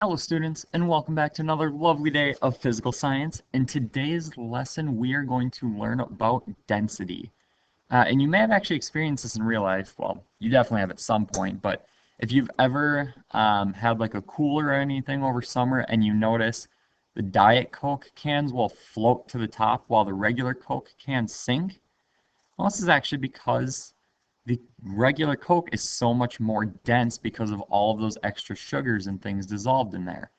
Hello students, and welcome back to another lovely day of physical science. In today's lesson, we are going to learn about density. And you may have actually experienced this in real life. Well, you definitely have at some point, but if you've ever had like a cooler or anything over summer and you notice the Diet Coke cans will float to the top while the regular Coke cans sink, well, this is actually because the regular Coke is so much more dense because of all of those extra sugars and things dissolved in there.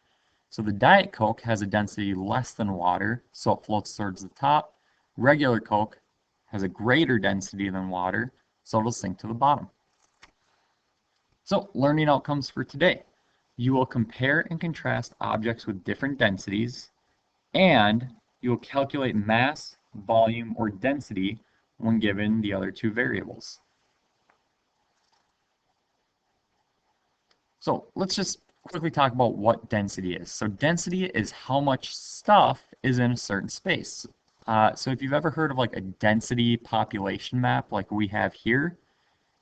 So the Diet Coke has a density less than water, so it floats towards the top. Regular Coke has a greater density than water, so it'll sink to the bottom. So learning outcomes for today. You will compare and contrast objects with different densities, and you will calculate mass, volume, or density when given the other two variables. So let's just quickly talk about what density is. So density is how much stuff is in a certain space. So if you've ever heard of like a density population map like we have here,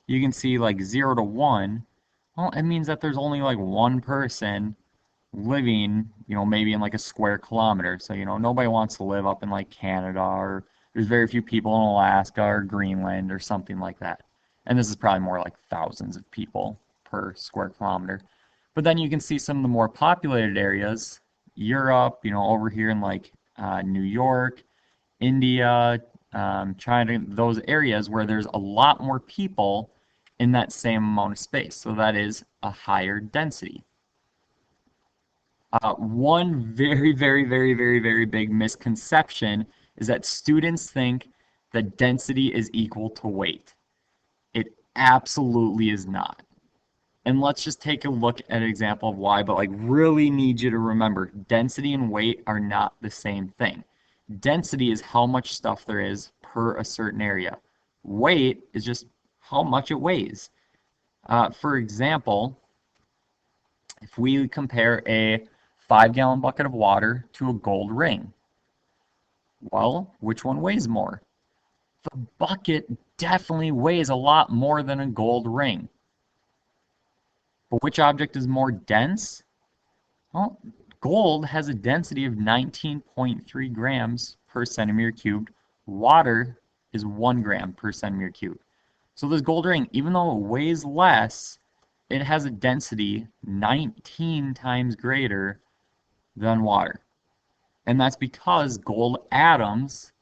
you can see like 0 to 1. Well, it means that there's only like one person living, maybe in like a square kilometer. So, nobody wants to live up in like Canada, or there's very few people in Alaska or Greenland or something like that. And this is probably more like thousands of people per square kilometer. But then you can see some of the more populated areas, Europe, over here in like New York, India, China, those areas where there's a lot more people in that same amount of space. So that is a higher density. One very, very, very, very, very big misconception is that students think that density is equal to weight. It absolutely is not. And let's just take a look at an example of why, but like really need you to remember, density and weight are not the same thing. Density is how much stuff there is per a certain area. Weight is just how much it weighs. For example, if we compare a 5-gallon bucket of water to a gold ring, well, which one weighs more? The bucket definitely weighs a lot more than a gold ring. But which object is more dense? Well, gold has a density of 19.3 grams per centimeter cubed. Water is 1 gram per centimeter cubed. So this gold ring, even though it weighs less, it has a density 19 times greater than water. And that's because gold atoms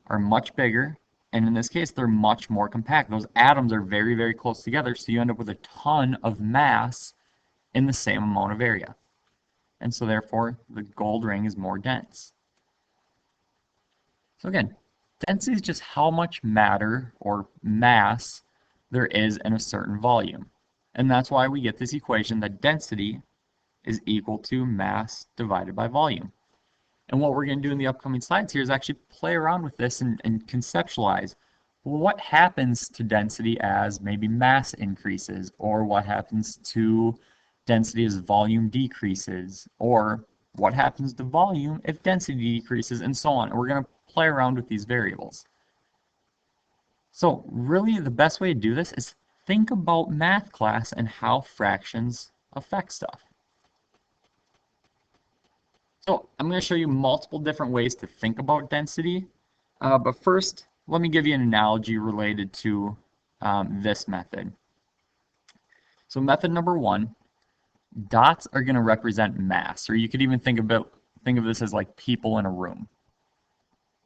are much bigger, and in this case, they're much more compact. Those atoms are very, very close together, so you end up with a ton of mass in the same amount of area. And so therefore, the gold ring is more dense. So again, density is just how much matter or mass there is in a certain volume. And that's why we get this equation that density is equal to mass divided by volume. And what we're going to do in the upcoming slides here is actually play around with this and conceptualize, well, what happens to density as maybe mass increases, or what happens to density as volume decreases, or what happens to volume if density decreases, and so on. And we're going to play around with these variables. So really the best way to do this is think about math class and how fractions affect stuff. So I'm going to show you multiple different ways to think about density, but first let me give you an analogy related to this method. So method number 1, dots are going to represent mass, or you could even think of this as like people in a room.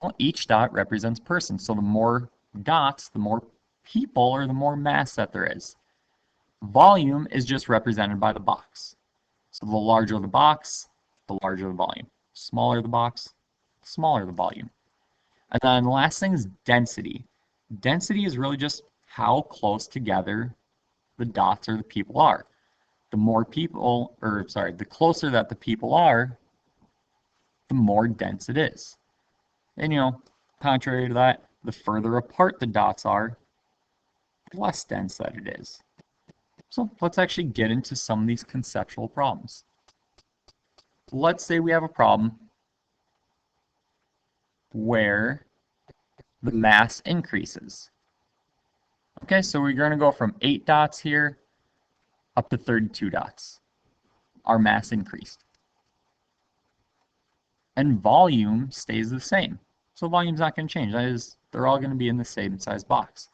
Well, each dot represents person, so the more dots, the more people, or the more mass that there is. Volume is just represented by the box. So the larger the box, the larger the volume. Smaller the box, smaller the volume. And then the last thing is density. Density is really just how close together the dots or the people are. The more people, the closer that the people are, the more dense it is. And contrary to that, the further apart the dots are, the less dense that it is. So let's actually get into some of these conceptual problems. Let's say we have a problem where the mass increases. Okay, so we're going to go from 8 dots here up to 32 dots. our mass increased. And volume stays the same. So volume's not going to change. That is, they're all going to be in the same size box.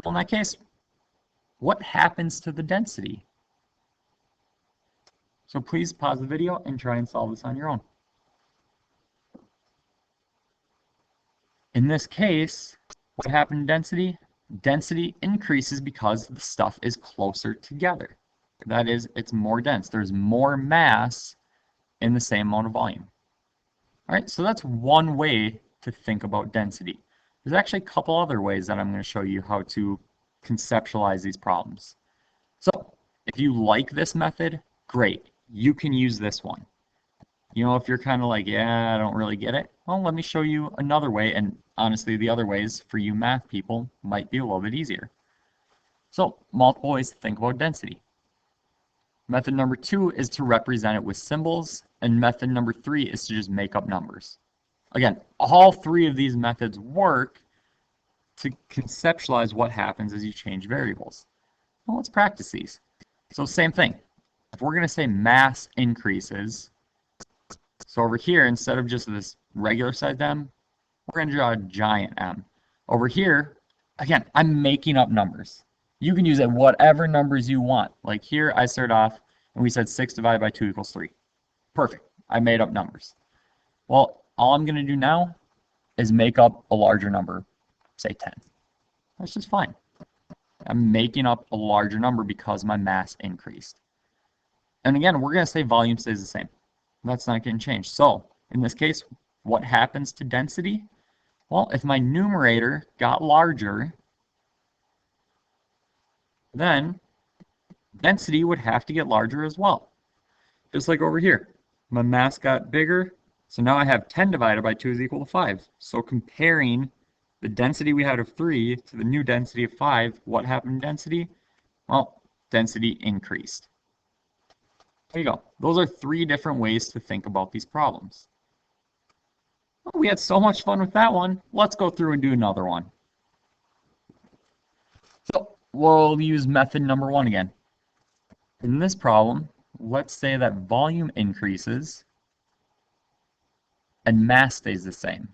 Well, in that case, what happens to the density? So please pause the video and try and solve this on your own. In this case, what happened to density? Density increases because the stuff is closer together. That is, it's more dense. There's more mass in the same amount of volume. All right, so that's one way to think about density. There's actually a couple other ways that I'm going to show you how to conceptualize these problems. So if you like this method, great. You can use this one. You know, if you're kind of like, yeah, I don't really get it, well, let me show you another way. And honestly, the other ways for you math people might be a little bit easier. So multiple ways to think about density. Method number 2 is to represent it with symbols, and method number 3 is to just make up numbers. Again, all three of these methods work to conceptualize what happens as you change variables. Well, let's practice these. So same thing. If we're going to say mass increases, so over here, instead of just this regular sized M, we're going to draw a giant M. Over here, again, I'm making up numbers. You can use it whatever numbers you want. Like here, I start off and we said 6 divided by 2 equals 3. Perfect. I made up numbers. Well, all I'm going to do now is make up a larger number, say 10. That's just fine. I'm making up a larger number because my mass increased. And again, we're going to say volume stays the same. That's not going to change. So in this case, what happens to density? Well, if my numerator got larger, then density would have to get larger as well. Just like over here, my mass got bigger, so now I have 10 divided by 2 is equal to 5. So comparing the density we had of 3 to the new density of 5, what happened to density? Well, density increased. There you go. Those are 3 different ways to think about these problems. Well, we had so much fun with that one. Let's go through and do another one. So we'll use method number 1 again. In this problem, let's say that volume increases and mass stays the same.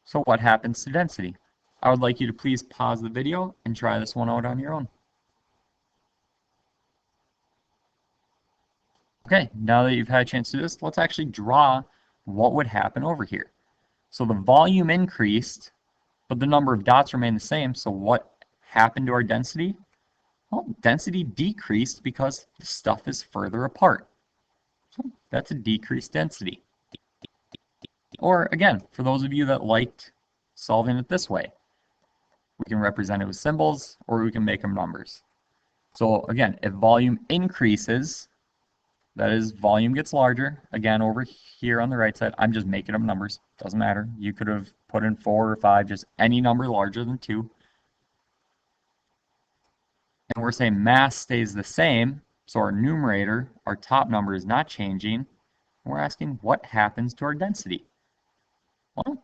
So what happens to density? I would like you to please pause the video and try this one out on your own. Okay, now that you've had a chance to do this, let's actually draw what would happen over here. So the volume increased, but the number of dots remained the same. So what happened to our density? Well, density decreased because the stuff is further apart. So that's a decreased density. Or again, for those of you that liked solving it this way, we can represent it with symbols or we can make them numbers. So again, if volume increases, that is, volume gets larger. Again, over here on the right side, I'm just making up numbers. Doesn't matter. You could have put in 4 or 5, just any number larger than 2. And we're saying mass stays the same, so our numerator, our top number, is not changing. We're asking what happens to our density. Well,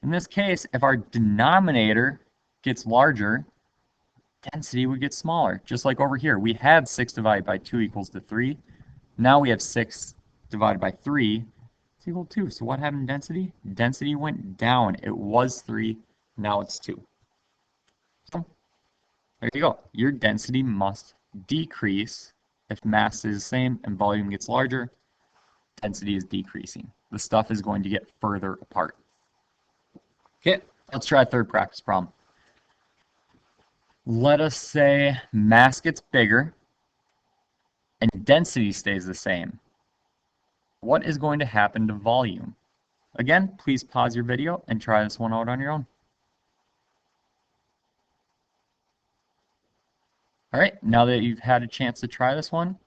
in this case, if our denominator gets larger, density would get smaller. Just like over here, we had 6 divided by 2 equals to 3. Now we have 6 divided by 3 is equal to 2. So what happened to density? Density went down. It was 3, now it's 2. So there you go. Your density must decrease if mass is the same and volume gets larger. Density is decreasing. The stuff is going to get further apart. Okay, let's try a third practice problem. Let us say mass gets bigger and density stays the same. What is going to happen to volume? Again, please pause your video and try this one out on your own. All right, now that you've had a chance to try this one,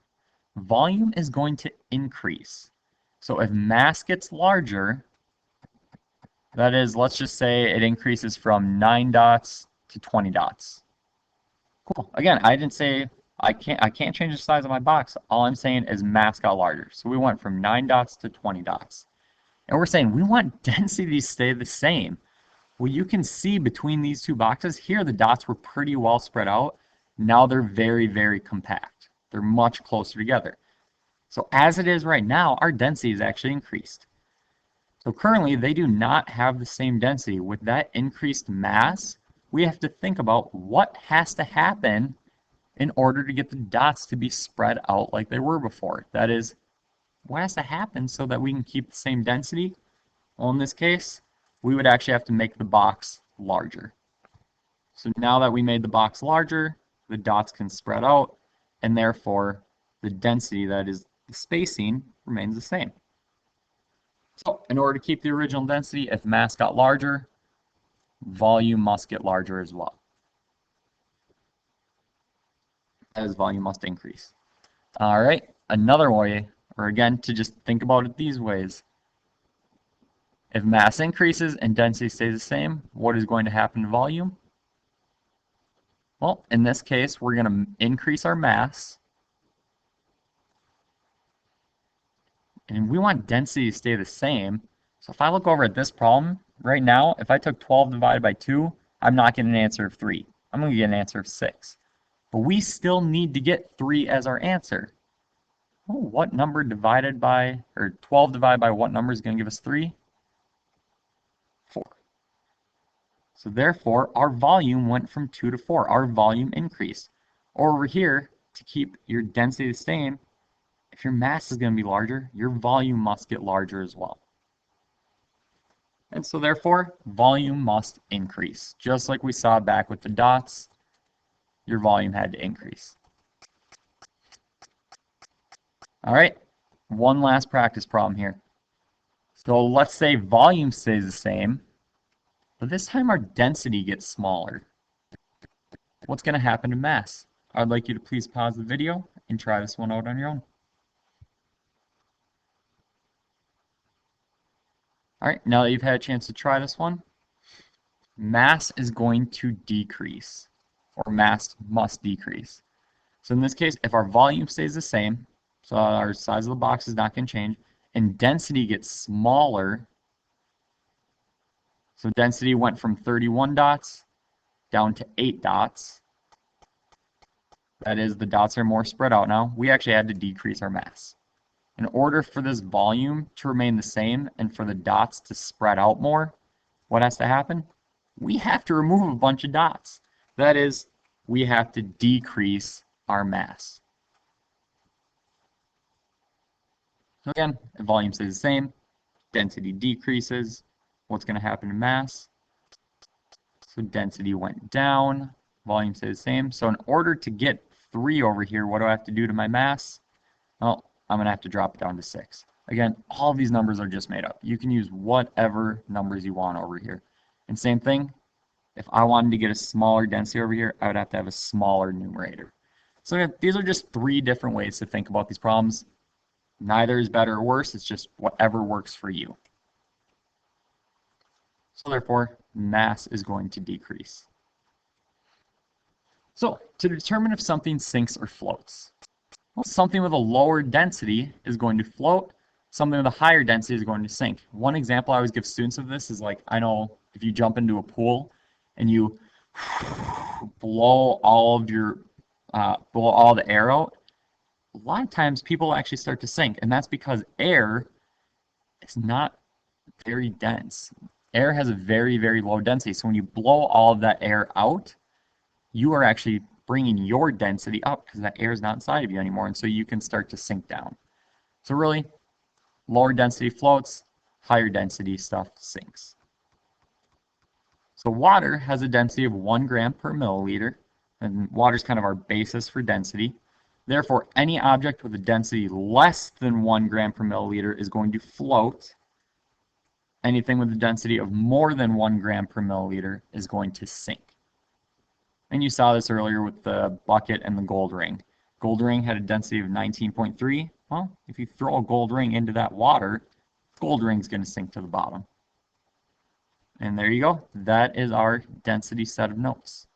volume is going to increase. So if mass gets larger, that is, let's just say it increases from 9 dots to 20 dots. Cool. Again, I didn't say I can't change the size of my box. All I'm saying is mass got larger. So we went from 9 dots to 20 dots. And we're saying we want density to stay the same. Well, you can see between these two boxes here, the dots were pretty well spread out. Now they're very, very compact. They're much closer together. So as it is right now, our density is actually increased. So currently, they do not have the same density. With that increased mass, we have to think about what has to happen in order to get the dots to be spread out like they were before. That is, what has to happen so that we can keep the same density? Well, in this case, we would actually have to make the box larger. So now that we made the box larger, the dots can spread out, and therefore the density, that is the spacing, remains the same. So in order to keep the original density, if mass got larger, volume must get larger as well. As volume must increase. All right, another way, or again, to just think about it these ways. If mass increases and density stays the same, what is going to happen to volume? Well, in this case, we're going to increase our mass. And we want density to stay the same. So if I look over at this problem, right now, if I took 12 divided by 2, I'm not getting an answer of 3. I'm going to get an answer of 6. But we still need to get 3 as our answer. Oh, what number divided by, or 12 divided by what number is going to give us 3? 4. So therefore, our volume went from 2 to 4. Our volume increased. Or over here, to keep your density the same, if your mass is going to be larger, your volume must get larger as well. And so therefore, volume must increase. Just like we saw back with the dots, your volume had to increase. All right, one last practice problem here. So let's say volume stays the same, but this time our density gets smaller. What's going to happen to mass? I'd like you to please pause the video and try this one out on your own. All right, now that you've had a chance to try this one, mass is going to decrease, or mass must decrease. So in this case, if our volume stays the same, so our size of the box is not going to change, and density gets smaller, so density went from 31 dots down to 8 dots. That is, the dots are more spread out now. We actually had to decrease our mass. In order for this volume to remain the same and for the dots to spread out more, what has to happen? We have to remove a bunch of dots. That is, we have to decrease our mass. So again, if volume stays the same, density decreases. What's going to happen to mass? So density went down, volume stays the same. So in order to get 3 over here, what do I have to do to my mass? Well, I'm going to have to drop it down to 6. Again, all of these numbers are just made up. You can use whatever numbers you want over here. And same thing, if I wanted to get a smaller density over here, I would have to have a smaller numerator. So these are just 3 different ways to think about these problems. Neither is better or worse, it's just whatever works for you. So therefore, mass is going to decrease. So to determine if something sinks or floats, well, something with a lower density is going to float, something with a higher density is going to sink. One example I always give students of this is like, I know if you jump into a pool and you blow all of your, blow all the air out, a lot of times people actually start to sink, and that's because air is not very dense. Air has a very, very low density, so when you blow all of that air out, you are actually bringing your density up because that air is not inside of you anymore, and so you can start to sink down. So really, lower density floats, higher density stuff sinks. So water has a density of 1 gram per milliliter, and water is kind of our basis for density. Therefore, any object with a density less than 1 gram per milliliter is going to float. Anything with a density of more than 1 gram per milliliter is going to sink. And you saw this earlier with the bucket and the gold ring. Gold ring had a density of 19.3. Well, if you throw a gold ring into that water, gold ring's going to sink to the bottom. And there you go. That is our density set of notes.